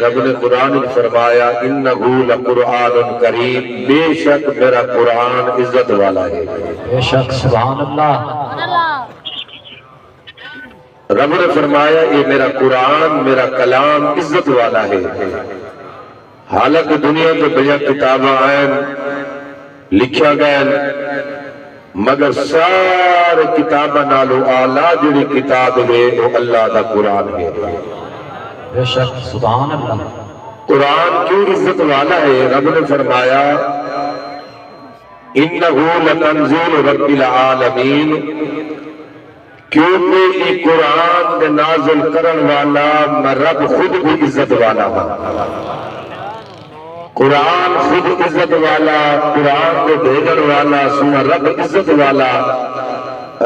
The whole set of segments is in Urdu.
رب نے قرآن میں فرمایا انہو لقرآن کریم، بے شک میرا قرآن عزت والا ہے۔ بے شک، سبحان اللہ۔ رب نے فرمایا یہ میرا قرآن، میرا کلام عزت والا ہے۔ حالانکہ دنیا کے بڑی کتاباں ہیں لکھیا گئے، مگر سارے کتاباں نالو اعلیٰ جڑی کتاب ہے وہ اللہ دا قرآن ہے۔ بے شک، سبحان اللہ۔ قرآن کیوں عزت والا ہے؟ رب نے فرمایا انہو لتنزیل رب العالمین، کیونکہ یہ قرآن دے نازل کرن والا میں رب خود بھی عزت والا ہوں۔ قرآن خود عزت والا، قرآن کو بھیجن والا سنا رب عزت والا۔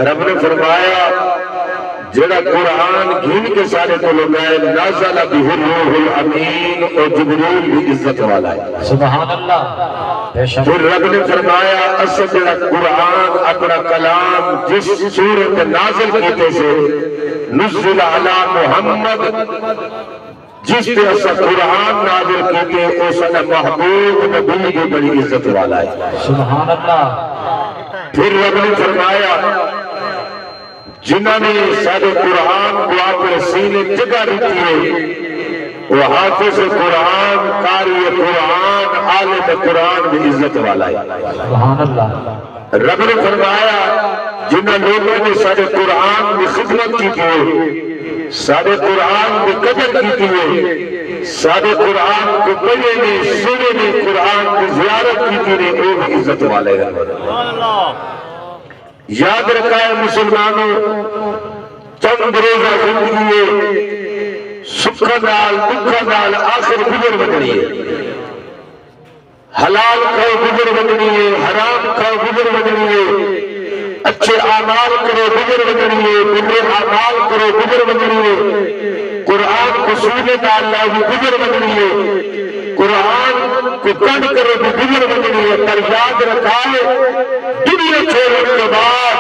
رب نے فرمایا جڑا قرآن گھن کے سارے کو لگائے نازل بہ الروح الامین، اور جبریل بھی عزت والا ہے۔ سبحان اللہ۔ بے شک۔ پھر رب نے فرمایا اصل جڑا قرآن اپنا کلام جس سورت نازل کیتے سے نزل علی محمد، جس پہ اصل قرآن نازل کیتے اس نے محبوب نبی کی بڑی عزت والا ہے۔ سبحان اللہ۔ پھر رب نے فرمایا جنہوں نے سارے قرآن کو اپنے سینے جگہ دیتی ہے وہ حافظ قرآن، قاری قرآن، عالم قرآن بھی عزت والا ہے۔ سبحان اللہ۔ رب نے فرمایا جنہوں لوگوں نے سارے قرآن کی خدمت کی تھی، سارے قرآن کی قدر کی تھی، سارے قرآن کو پڑھے نے سنے نے قرآن کی زیارت کی تھی، وہ بھی عزت والے ہیں۔ یاد رکھا ہے مسلمانوں، چند روزہ زندگی ہے، سکھا نال دکھا نال آخر گزر بننی ہے۔ حلال کھاؤ گزر بننی ہے، حرام کھاؤ گزر بننی ہے، اچھے اعمال کرو گزر بننی ہے، برے اعمال کرو گزر بننی ہے، قرآن کو سننے نال لاؤ گزر بننی ہے، قرآن کو پڑھ کرو بھی گزر بننی ہے۔ پر یاد رکھا ہے دنیا چھوڑنے کے بعد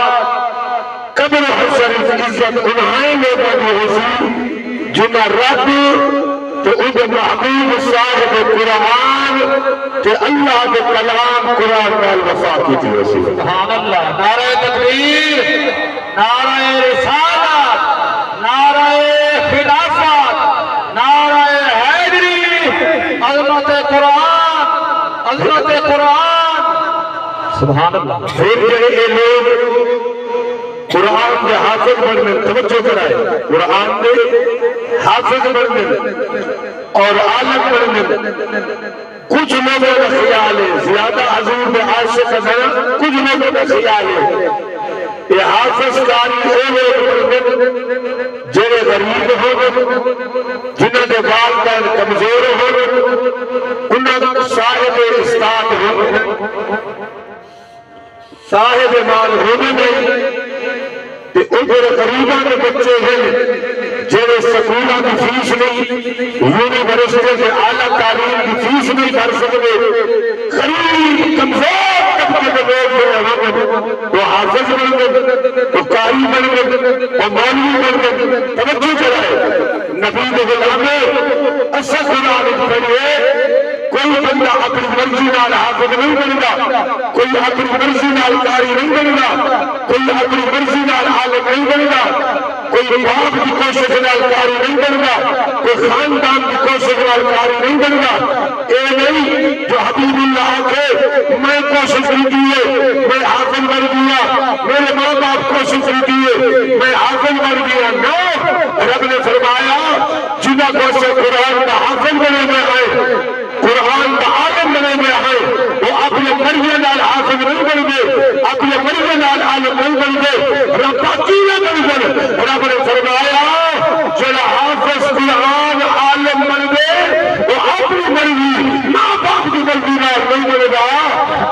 قبر حشر کی عزت انہیں لوگوں کی ہوئی جنہیں رب تو ان محبوب صاحب قرآن کہ اللہ کے کلام قرآن میں وفا کی تھی وسیع۔ سبحان اللہ۔ نعرہ تکبیر، نعرہ رسالت، نعرہ خلافت، نعرہ حیدری، عظمت قرآن، عظمت قرآن۔ سبحان اللہ۔ پھر یہ لوگ قرآن کے حافظ بننے توجہ کرائے، قرآن کے حافظ بننے اور عالم بننے کچھ لوگوں کا خیال ہے زیادہ حضور میں عاشق ہے، کچھ لوگوں کا خیال ہے یہ حافظ کاری ہوئے جڑے غریب ہو، جنہوں نے والدین کمزور ہو، انہوں نے صاحب استاد ہو، صاحب مال ہونے نہیں، کہ ادھر غریباں کے بچے ہیں جنہیں سکولوں کی فیس نہیں، یونیورسٹی سے اعلیٰ تعلیم کی فیس نہیں کر سکتے، غریب کمزور طبقے کے لوگ ہیں وہ حافظ بن گئے، وہ قاری بن گئے، وہ مولوی بن گئے۔ توجہ کرائے نبی کے غلام اصل قرآن پڑھیے، کوئی بندہ اپنی مرضی نال حافظ نہیں بنتا، کوئی اپنی مرضی نال قاری نہیں بنتا، کوئی اپنی مرضی نال عالم نہیں بنتا، کوئی باپ کی کوشش نال قاری نہیں بنتا، کوئی خاندان کی کوشش نال قاری نہیں بنتا۔ اے نہیں جو حبیب اللہ کے میں کوشش نہیں کیے میں حافظ بن گیا، میرے ماں باپ کوشش نہیں کیے میں حافظ بن گیا، نو رب نے فرمایا جنہ کو سے قرآن کا حافظ بنے میں آئے، قرآن کا عالم بنے میں آئے، وہ اپنے مرضی نال حافظ نہیں بن گئے، اپنے مرضی نال عالم نہیں بن گئے، رب باقی نہ بن گئے۔ رب نے فرمایا جڑا حافظ قرآن عالم بن گئے وہ اپنی مرضی ماں باپ کی مرضی نال نہیں بنے گا،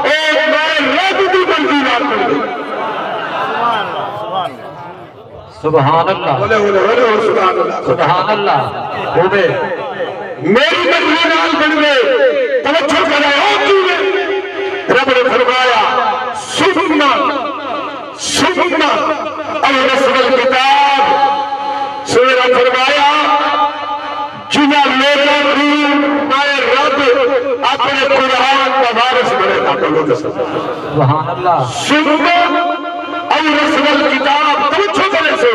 ایک میں رب کی مرضی نال بن گئے۔ سبحان اللہ، سبحان اللہ۔ ہوئے میری مرضی نال بن گئے، توجہ کرائے اور کیوں رب نے فرمایا سننا اور رسول کتاب سورہ فرمایا جنہاں لوگوں کی وسلم سبحان اللہ سنت اور رسول کتاب توچھو کرے سے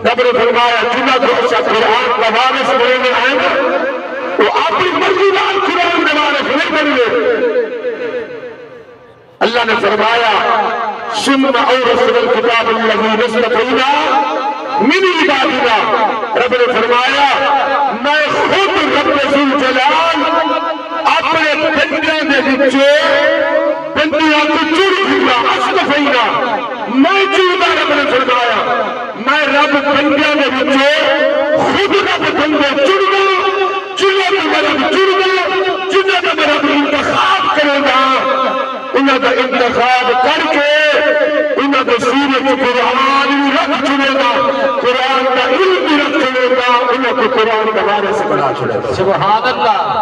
رب نے فرمایا جنہ کو اچھا قرآن کا وارث بننے آئے گا تو اپنی مرضی نال قرآن کا وارث نہیں بن گے اللہ نے فرمایا سنت اور رسول کتاب الذی نستفینا من عبادنا رب نے فرمایا میں خود رب ذوالجلال اپنے بندیاں دے وچوں بندیاں کو چن لیا استفینا میں چندا رب نے فرمایا میں رب بندیاں دے وچوں خود رب بندے چن لیا جنہاں دا رب چن لیا جنہاں دا رب انتخاب کرے گا انہاں دا انتخاب کر کے انہاں دے سینے کو قرآن رکھ چنے گا قرآن کا علم بھی رکھ چنے گا انہاں کو قرآن کا وارث بنا چھوڑے گا سبحان اللہ